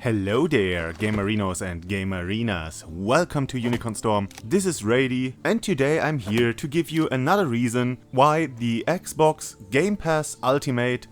Hello there, Gamerinos and Gamerinas. Welcome to UnicornStorm. This is Rady, and today I'm here to give you another reason why the Xbox Gamepass Ultimate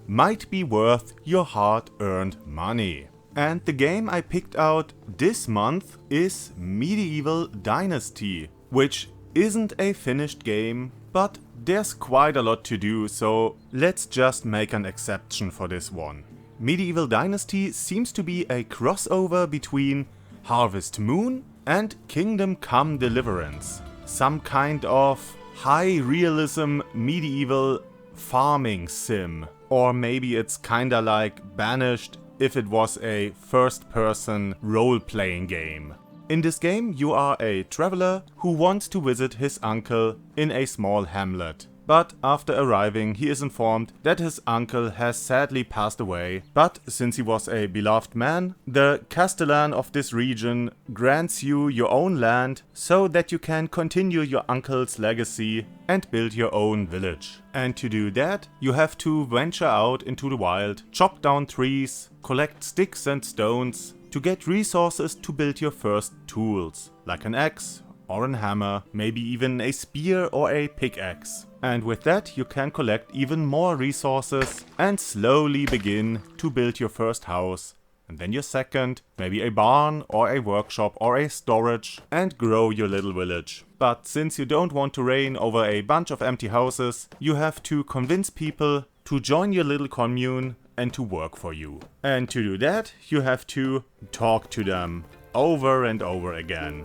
might be worth your hard-earned money. And the game I picked out this month is Medieval Dynasty, which isn't a finished game, but there's quite a lot to do, so let's just make an exception for this one. Medieval Dynasty seems to be a crossover between Harvest Moon and Kingdom Come Deliverance. Some kind of high realism medieval farming sim. Or maybe it's kinda like Banished if it was a first-person role-playing game. In this game you are a traveler who wants to visit his uncle in a small hamlet. But after arriving, he is informed that his uncle has sadly passed away. But since he was a beloved man, the Castellan of this region grants you your own land so that you can continue your uncle's legacy and build your own village. And to do that, you have to venture out into the wild, chop down trees, collect sticks and stones to get resources to build your first tools, like an axe or a hammer, maybe even a spear or a pickaxe. And with that you can collect even more resources and slowly begin to build your first house. And then your second, maybe a barn or a workshop or a storage, and grow your little village. But since you don't want to reign over a bunch of empty houses, you have to convince people to join your little commune and to work for you. And to do that you have to talk to them over and over again.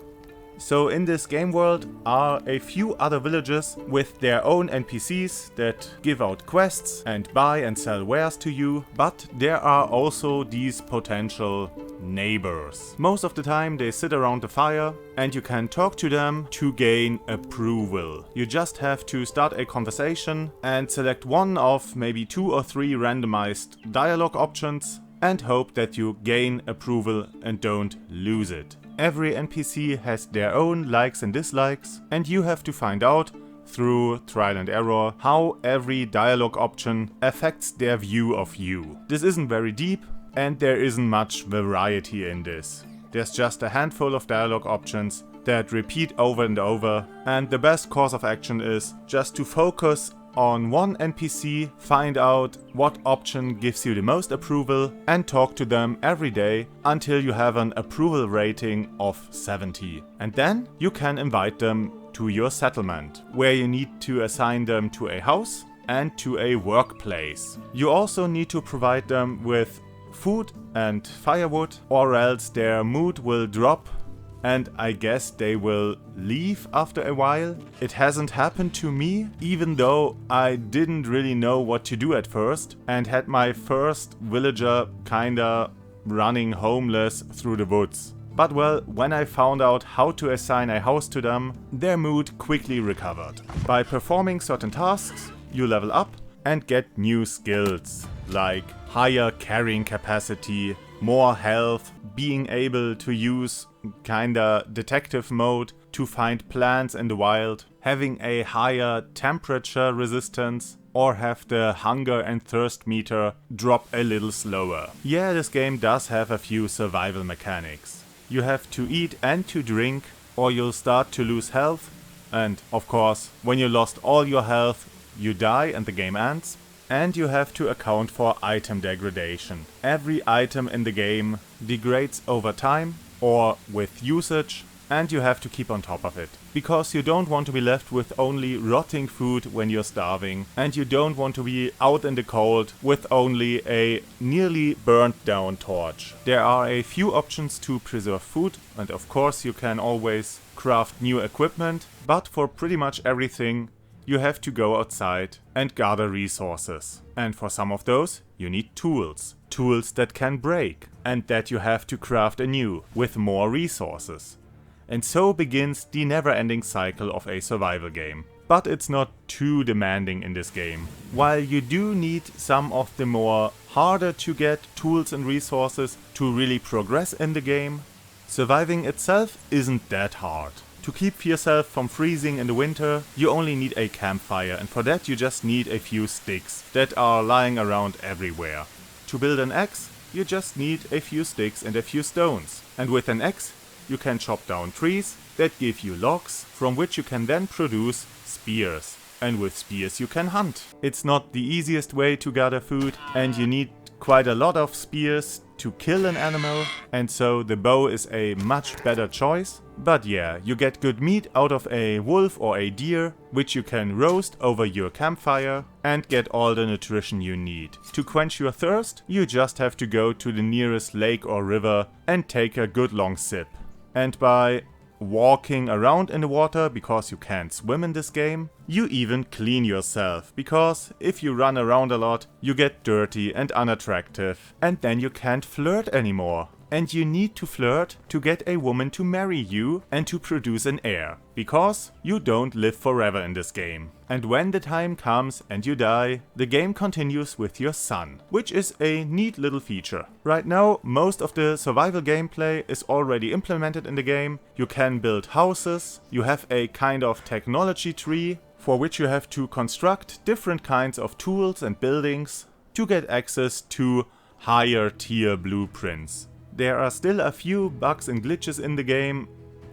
So in this game world are a few other villages with their own NPCs that give out quests and buy and sell wares to you, but there are also these potential neighbors. Most of the time they sit around the fire and you can talk to them to gain approval. You just have to start a conversation and select one of maybe 2 or 3 randomized dialogue options and hope that you gain approval and don't lose it. Every NPC has their own likes and dislikes, and you have to find out, through trial and error, how every dialogue option affects their view of you. This isn't very deep, and there isn't much variety in this. There's just a handful of dialogue options that repeat over and over, and the best course of action is just to focus on one NPC, find out what option gives you the most approval and talk to them every day until you have an approval rating of 70. And then you can invite them to your settlement, where you need to assign them to a house and to a workplace. You also need to provide them with food and firewood, or else their mood will drop and I guess they will leave after a while. It hasn't happened to me, even though I didn't really know what to do at first and had my first villager kinda running homeless through the woods. But well, when I found out how to assign a house to them, their mood quickly recovered. By performing certain tasks, you level up and get new skills, like higher carrying capacity, more health, being able to use kinda detective mode to find plants in the wild, having a higher temperature resistance, or have the hunger and thirst meter drop a little slower. Yeah, this game does have a few survival mechanics. You have to eat and to drink, or you'll start to lose health, and of course, when you lost all your health, you die and the game ends. And you have to account for item degradation. Every item in the game degrades over time or with usage, and you have to keep on top of it. Because you don't want to be left with only rotting food when you're starving, and you don't want to be out in the cold with only a nearly burnt down torch. There are a few options to preserve food, and of course you can always craft new equipment, but for pretty much everything you have to go outside and gather resources. And for some of those, you need tools. Tools that can break, and that you have to craft anew, with more resources. And so begins the never-ending cycle of a survival game. But it's not too demanding in this game. While you do need some of the more harder to get tools and resources to really progress in the game, surviving itself isn't that hard. To keep yourself from freezing in the winter, you only need a campfire, and for that you just need a few sticks that are lying around everywhere. To build an axe, you just need a few sticks and a few stones. And with an axe, you can chop down trees that give you logs, from which you can then produce spears. And with spears you can hunt. It's not the easiest way to gather food, and you need quite a lot of spears to kill an animal, and so the bow is a much better choice. But yeah, you get good meat out of a wolf or a deer, which you can roast over your campfire and get all the nutrition you need. To quench your thirst, you just have to go to the nearest lake or river and take a good long sip. And by walking around in the water, because you can't swim in this game, you even clean yourself, because if you run around a lot, you get dirty and unattractive, and then you can't flirt anymore. And you need to flirt to get a woman to marry you and to produce an heir, because you don't live forever in this game. And when the time comes and you die, the game continues with your son, which is a neat little feature. Right now, most of the survival gameplay is already implemented in the game. You can build houses, you have a kind of technology tree, for which you have to construct different kinds of tools and buildings to get access to higher tier blueprints. There are still a few bugs and glitches in the game,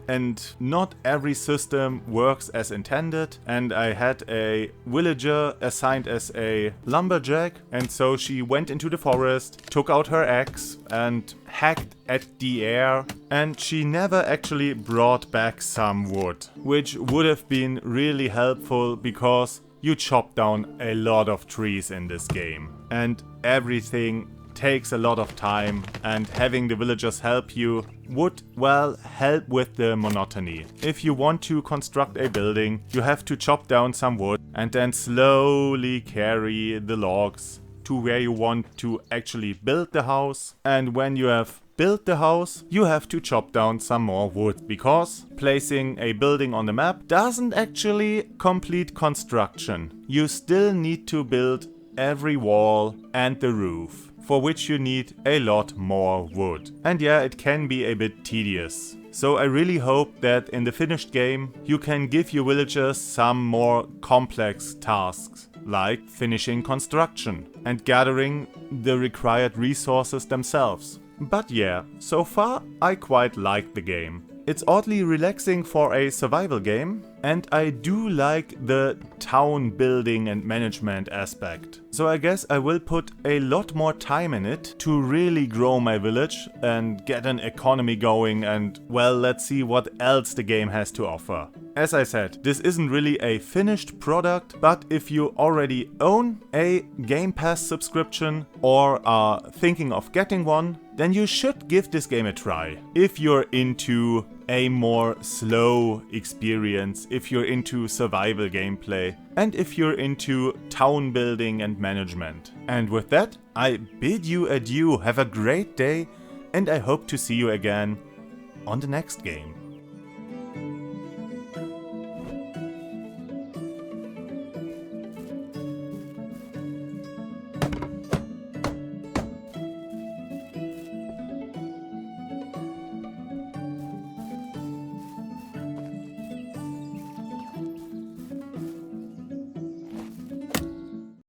and not every system works as intended. And I had a villager assigned as a lumberjack, and so she went into the forest, took out her axe and hacked at the air, and she never actually brought back some wood, which would have been really helpful, because you chop down a lot of trees in this game and everything takes a lot of time, and having the villagers help you would, well, help with the monotony. If you want to construct a building, you have to chop down some wood and then slowly carry the logs to where you want to actually build the house. And when you have built the house, you have to chop down some more wood, because placing a building on the map doesn't actually complete construction. You still need to build every wall and the roof, for which you need a lot more wood. And yeah, it can be a bit tedious. So I really hope that in the finished game you can give your villagers some more complex tasks, like finishing construction and gathering the required resources themselves. But yeah, so far I quite like the game. It's oddly relaxing for a survival game, and I do like the town building and management aspect. So I guess I will put a lot more time in it to really grow my village and get an economy going, and well, let's see what else the game has to offer. As I said, this isn't really a finished product, but if you already own a Gamepass subscription or are thinking of getting one, then you should give this game a try. If you're into a more slow experience, if you're into survival gameplay, and if you're into town building and management. And with that, I bid you adieu, have a great day, and I hope to see you again on the next game.